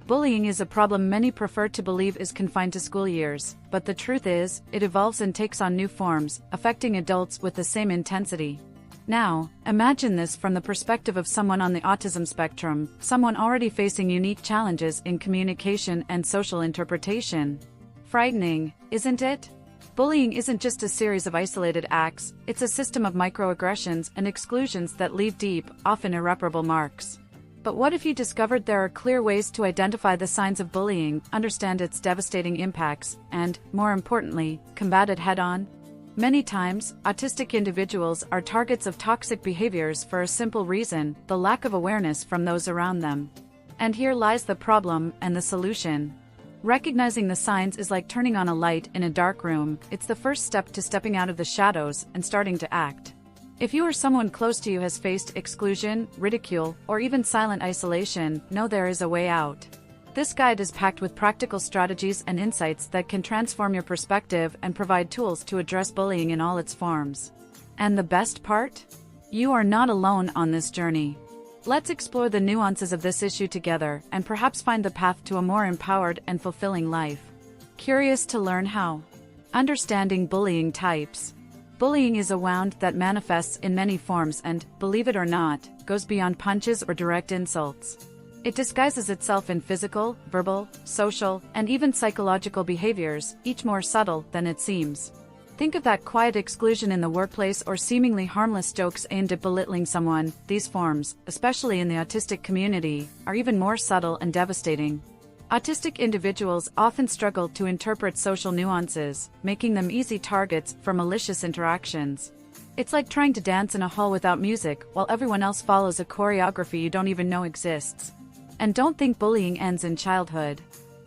Bullying is a problem many prefer to believe is confined to school years, but the truth is, it evolves and takes on new forms, affecting adults with the same intensity. Now, imagine this from the perspective of someone on the autism spectrum, someone already facing unique challenges in communication and social interpretation. Frightening, isn't it? Bullying isn't just a series of isolated acts, it's a system of microaggressions and exclusions that leave deep, often irreparable marks. But what if you discovered there are clear ways to identify the signs of bullying, understand its devastating impacts, and, more importantly, combat it head-on? Many times, autistic individuals are targets of toxic behaviors for a simple reason: the lack of awareness from those around them. And here lies the problem and the solution. Recognizing the signs is like turning on a light in a dark room. It's the first step to stepping out of the shadows and starting to act. If you or someone close to you has faced exclusion, ridicule, or even silent isolation, know there is a way out. This guide is packed with practical strategies and insights that can transform your perspective and provide tools to address bullying in all its forms. And the best part? You are not alone on this journey. Let's explore the nuances of this issue together and perhaps find the path to a more empowered and fulfilling life. Curious to learn how? Understanding bullying types. Bullying is a wound that manifests in many forms and, believe it or not, goes beyond punches or direct insults. It disguises itself in physical, verbal, social, and even psychological behaviors, each more subtle than it seems. Think of that quiet exclusion in the workplace or seemingly harmless jokes aimed at belittling someone. These forms, especially in the autistic community, are even more subtle and devastating. Autistic individuals often struggle to interpret social nuances, making them easy targets for malicious interactions. It's like trying to dance in a hall without music while everyone else follows a choreography you don't even know exists. And don't think bullying ends in childhood.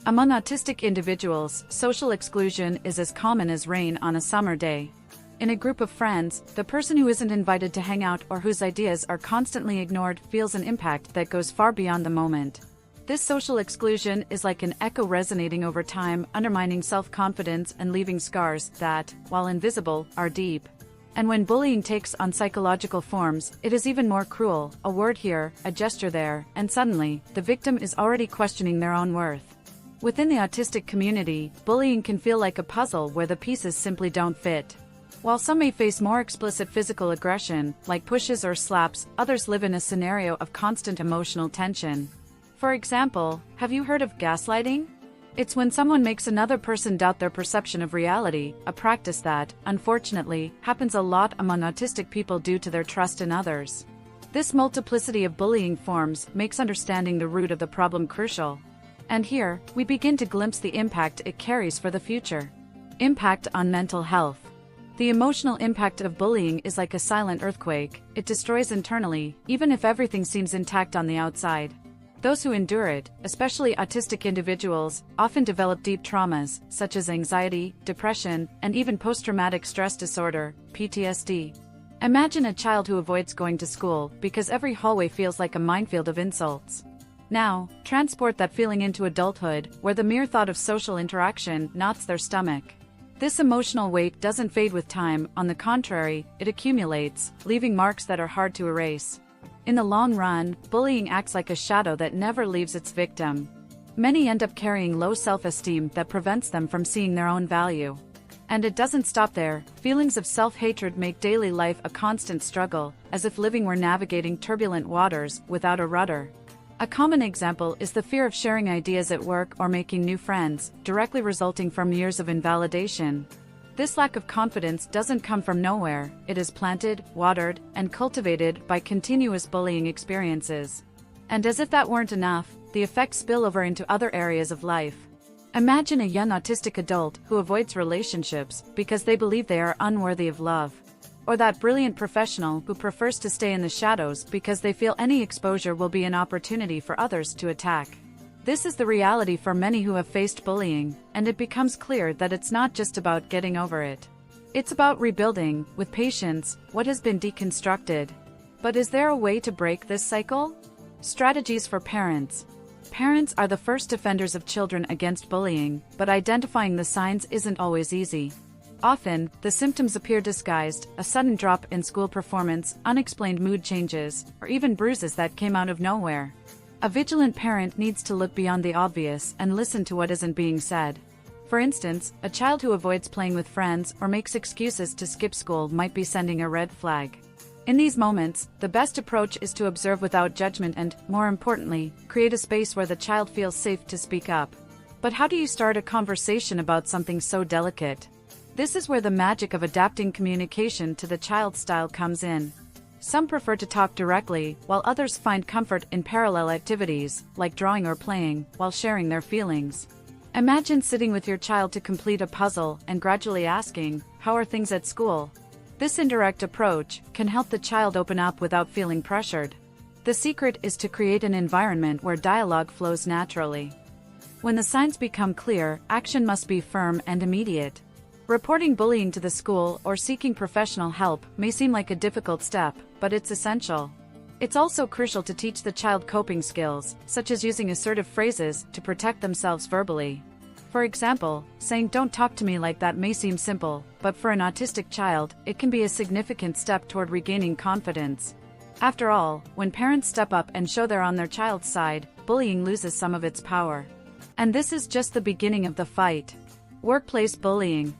Among autistic individuals, social exclusion is as common as rain on a summer day. In a group of friends, the person who isn't invited to hang out or whose ideas are constantly ignored feels an impact that goes far beyond the moment. This social exclusion is like an echo resonating over time, undermining self-confidence and leaving scars that, while invisible, are deep. And when bullying takes on psychological forms, it is even more cruel: a word here, a gesture there, and suddenly, the victim is already questioning their own worth. Within the autistic community, bullying can feel like a puzzle where the pieces simply don't fit. While some may face more explicit physical aggression, like pushes or slaps, others live in a scenario of constant emotional tension. For example, have you heard of gaslighting? It's when someone makes another person doubt their perception of reality, a practice that, unfortunately, happens a lot among autistic people due to their trust in others. This multiplicity of bullying forms makes understanding the root of the problem crucial. And here, we begin to glimpse the impact it carries for the future. Impact on mental health. The emotional impact of bullying is like a silent earthquake. It destroys internally, even if everything seems intact on the outside. Those who endure it, especially autistic individuals, often develop deep traumas, such as anxiety, depression, and even post-traumatic stress disorder, PTSD. Imagine a child who avoids going to school because every hallway feels like a minefield of insults. Now, transport that feeling into adulthood, where the mere thought of social interaction knots their stomach. This emotional weight doesn't fade with time; on the contrary, it accumulates, leaving marks that are hard to erase. In the long run, bullying acts like a shadow that never leaves its victim. Many end up carrying low self-esteem that prevents them from seeing their own value. And it doesn't stop there. Feelings of self-hatred make daily life a constant struggle, as if living were navigating turbulent waters without a rudder. A common example is the fear of sharing ideas at work or making new friends, directly resulting from years of invalidation. This lack of confidence doesn't come from nowhere; it is planted, watered, and cultivated by continuous bullying experiences. And as if that weren't enough, the effects spill over into other areas of life. Imagine a young autistic adult who avoids relationships because they believe they are unworthy of love. Or that brilliant professional who prefers to stay in the shadows because they feel any exposure will be an opportunity for others to attack. This is the reality for many who have faced bullying, and it becomes clear that it's not just about getting over it. It's about rebuilding, with patience, what has been deconstructed. But is there a way to break this cycle? Strategies for parents. Parents are the first defenders of children against bullying, but identifying the signs isn't always easy. Often, the symptoms appear disguised: a sudden drop in school performance, unexplained mood changes, or even bruises that came out of nowhere. A vigilant parent needs to look beyond the obvious and listen to what isn't being said. For instance, a child who avoids playing with friends or makes excuses to skip school might be sending a red flag. In these moments, the best approach is to observe without judgment and, more importantly, create a space where the child feels safe to speak up. But how do you start a conversation about something so delicate? This is where the magic of adapting communication to the child's style comes in. Some prefer to talk directly, while others find comfort in parallel activities, like drawing or playing, while sharing their feelings. Imagine sitting with your child to complete a puzzle and gradually asking, "How are things at school?" This indirect approach can help the child open up without feeling pressured. The secret is to create an environment where dialogue flows naturally. When the signs become clear, action must be firm and immediate. Reporting bullying to the school or seeking professional help may seem like a difficult step, but it's essential. It's also crucial to teach the child coping skills, such as using assertive phrases to protect themselves verbally. For example, saying "don't talk to me like that" may seem simple, but for an autistic child, it can be a significant step toward regaining confidence. After all, when parents step up and show they're on their child's side, bullying loses some of its power. And this is just the beginning of the fight. Workplace bullying.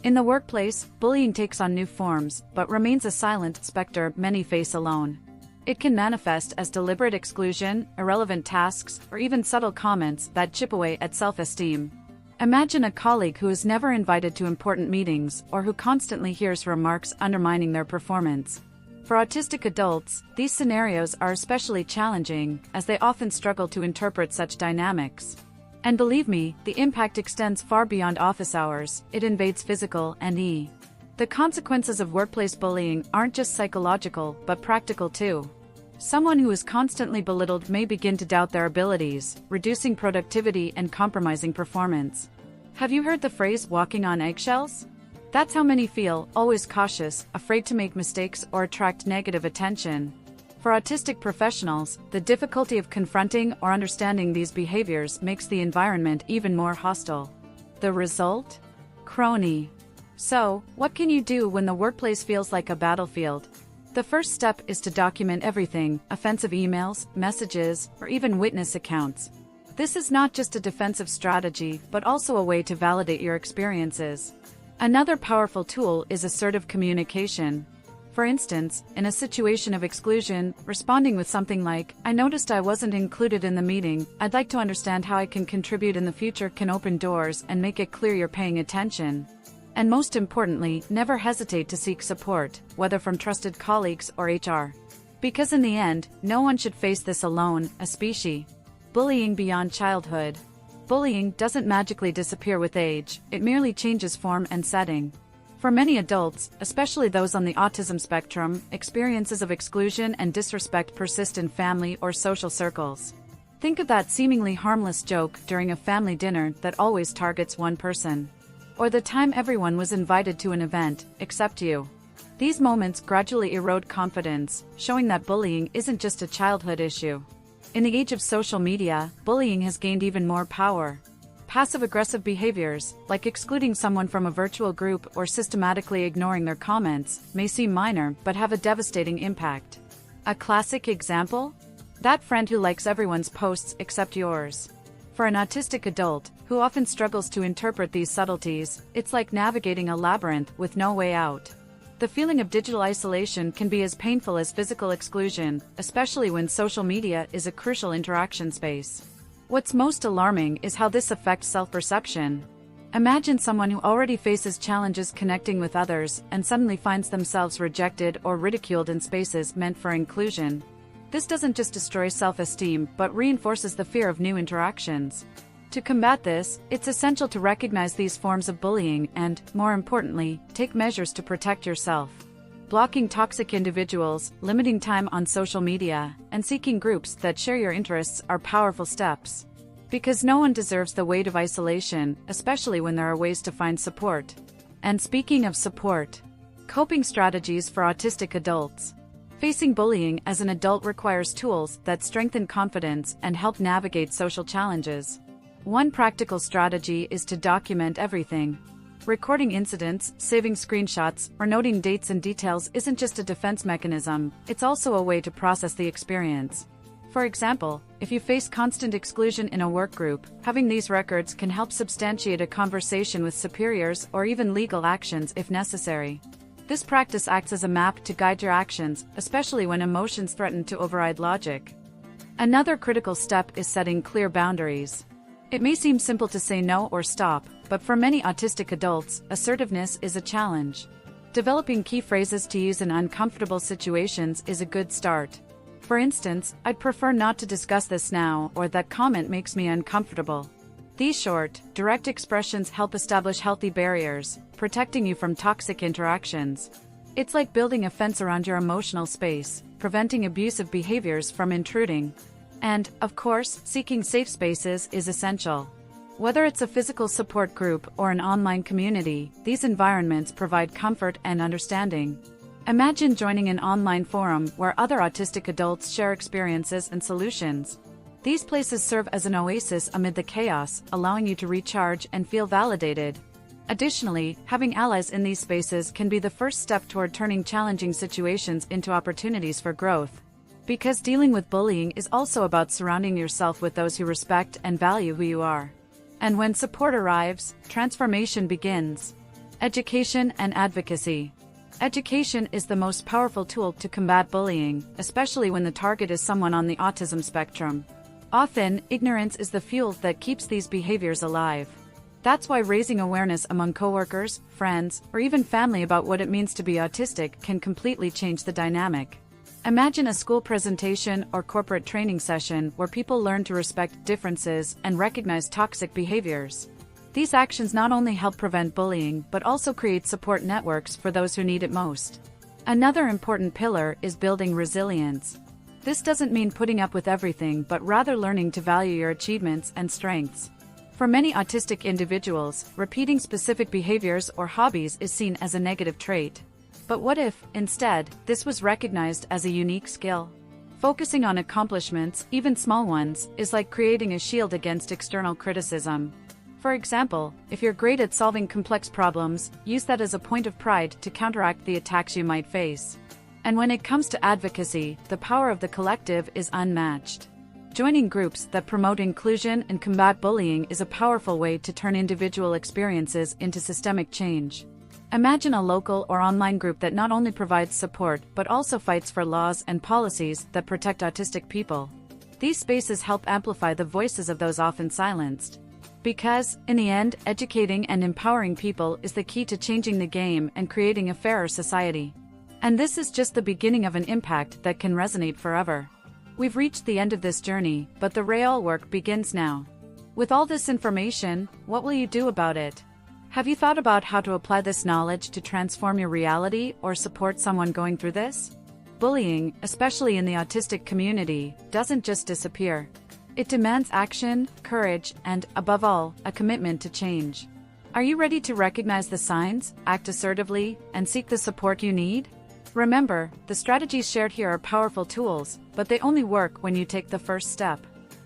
In the workplace, bullying takes on new forms, but remains a silent specter many face alone. It can manifest as deliberate exclusion, irrelevant tasks, or even subtle comments that chip away at self-esteem. Imagine a colleague who is never invited to important meetings or who constantly hears remarks undermining their performance. For autistic adults, these scenarios are especially challenging, as they often struggle to interpret such dynamics. And believe me, the impact extends far beyond office hours. It invades physical and The consequences of workplace bullying aren't just psychological, but practical too. Someone who is constantly belittled may begin to doubt their abilities, reducing productivity and compromising performance. Have you heard the phrase "walking on eggshells"? That's how many feel, always cautious, afraid to make mistakes or attract negative attention. For autistic professionals, the difficulty of confronting or understanding these behaviors makes the environment even more hostile. The result? Crony. So, what can you do when the workplace feels like a battlefield? The first step is to document everything: offensive emails, messages, or even witness accounts. This is not just a defensive strategy, but also a way to validate your experiences. Another powerful tool is assertive communication. For instance, in a situation of exclusion, responding with something like, "I noticed I wasn't included in the meeting. I'd like to understand how I can contribute in the future," can open doors and make it clear you're paying attention. And most importantly, never hesitate to seek support, whether from trusted colleagues or HR. Because in the end, no one should face this alone, especially bullying beyond childhood. Bullying doesn't magically disappear with age, it merely changes form and setting. For many adults, especially those on the autism spectrum, experiences of exclusion and disrespect persist in family or social circles. Think of that seemingly harmless joke during a family dinner that always targets one person. Or the time everyone was invited to an event, except you. These moments gradually erode confidence, showing that bullying isn't just a childhood issue. In the age of social media, bullying has gained even more power. Passive-aggressive behaviors, like excluding someone from a virtual group or systematically ignoring their comments, may seem minor but have a devastating impact. A classic example? That friend who likes everyone's posts except yours. For an autistic adult, who often struggles to interpret these subtleties, it's like navigating a labyrinth with no way out. The feeling of digital isolation can be as painful as physical exclusion, especially when social media is a crucial interaction space. What's most alarming is how this affects self-perception. Imagine someone who already faces challenges connecting with others and suddenly finds themselves rejected or ridiculed in spaces meant for inclusion. This doesn't just destroy self-esteem but reinforces the fear of new interactions. To combat this, it's essential to recognize these forms of bullying and, more importantly, take measures to protect yourself. Blocking toxic individuals, limiting time on social media, and seeking groups that share your interests are powerful steps. Because no one deserves the weight of isolation, especially when there are ways to find support. And speaking of support, coping strategies for autistic adults. Facing bullying as an adult requires tools that strengthen confidence and help navigate social challenges. One practical strategy is to document everything. Recording incidents, saving screenshots, or noting dates and details isn't just a defense mechanism, it's also a way to process the experience. For example, if you face constant exclusion in a work group, having these records can help substantiate a conversation with superiors or even legal actions if necessary. This practice acts as a map to guide your actions, especially when emotions threaten to override logic. Another critical step is setting clear boundaries. It may seem simple to say no or stop, but for many autistic adults, assertiveness is a challenge. Developing key phrases to use in uncomfortable situations is a good start. For instance, "I'd prefer not to discuss this now," or "that comment makes me uncomfortable." These short, direct expressions help establish healthy barriers, protecting you from toxic interactions. It's like building a fence around your emotional space, preventing abusive behaviors from intruding. And, of course, seeking safe spaces is essential. Whether it's a physical support group or an online community, these environments provide comfort and understanding. Imagine joining an online forum where other autistic adults share experiences and solutions. These places serve as an oasis amid the chaos, allowing you to recharge and feel validated. Additionally, having allies in these spaces can be the first step toward turning challenging situations into opportunities for growth. Because dealing with bullying is also about surrounding yourself with those who respect and value who you are. And when support arrives, transformation begins. Education and advocacy. Education is the most powerful tool to combat bullying, especially when the target is someone on the autism spectrum. Often, ignorance is the fuel that keeps these behaviors alive. That's why raising awareness among coworkers, friends, or even family about what it means to be autistic can completely change the dynamic. Imagine a school presentation or corporate training session where people learn to respect differences and recognize toxic behaviors. These actions not only help prevent bullying but also create support networks for those who need it most. Another important pillar is building resilience. This doesn't mean putting up with everything but rather learning to value your achievements and strengths. For many autistic individuals, repeating specific behaviors or hobbies is seen as a negative trait. But what if, instead, this was recognized as a unique skill? Focusing on accomplishments, even small ones, is like creating a shield against external criticism. For example, if you're great at solving complex problems, use that as a point of pride to counteract the attacks you might face. And when it comes to advocacy, the power of the collective is unmatched. Joining groups that promote inclusion and combat bullying is a powerful way to turn individual experiences into systemic change. Imagine a local or online group that not only provides support but also fights for laws and policies that protect autistic people. These spaces help amplify the voices of those often silenced. Because, in the end, educating and empowering people is the key to changing the game and creating a fairer society. And this is just the beginning of an impact that can resonate forever. We've reached the end of this journey, but the real work begins now. With all this information, what will you do about it? Have you thought about how to apply this knowledge to transform your reality or support someone going through this? Bullying, especially in the autistic community, doesn't just disappear. It demands action, courage, and, above all, a commitment to change. Are you ready to recognize the signs, act assertively, and seek the support you need? Remember, the strategies shared here are powerful tools, but they only work when you take the first step.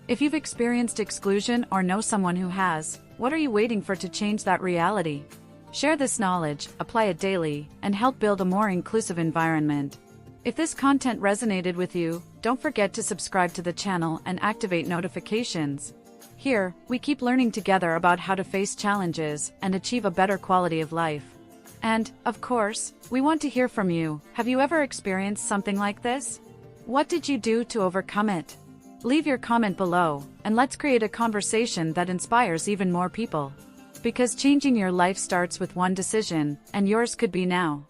If you've experienced exclusion or know someone who has, what are you waiting for to change that reality? Share this knowledge, apply it daily, and help build a more inclusive environment. If this content resonated with you, don't forget to subscribe to the channel and activate notifications. Here, we keep learning together about how to face challenges and achieve a better quality of life. And, of course, we want to hear from you. Have you ever experienced something like this? What did you do to overcome it? Leave your comment below, and let's create a conversation that inspires even more people. Because changing your life starts with one decision, and yours could be now.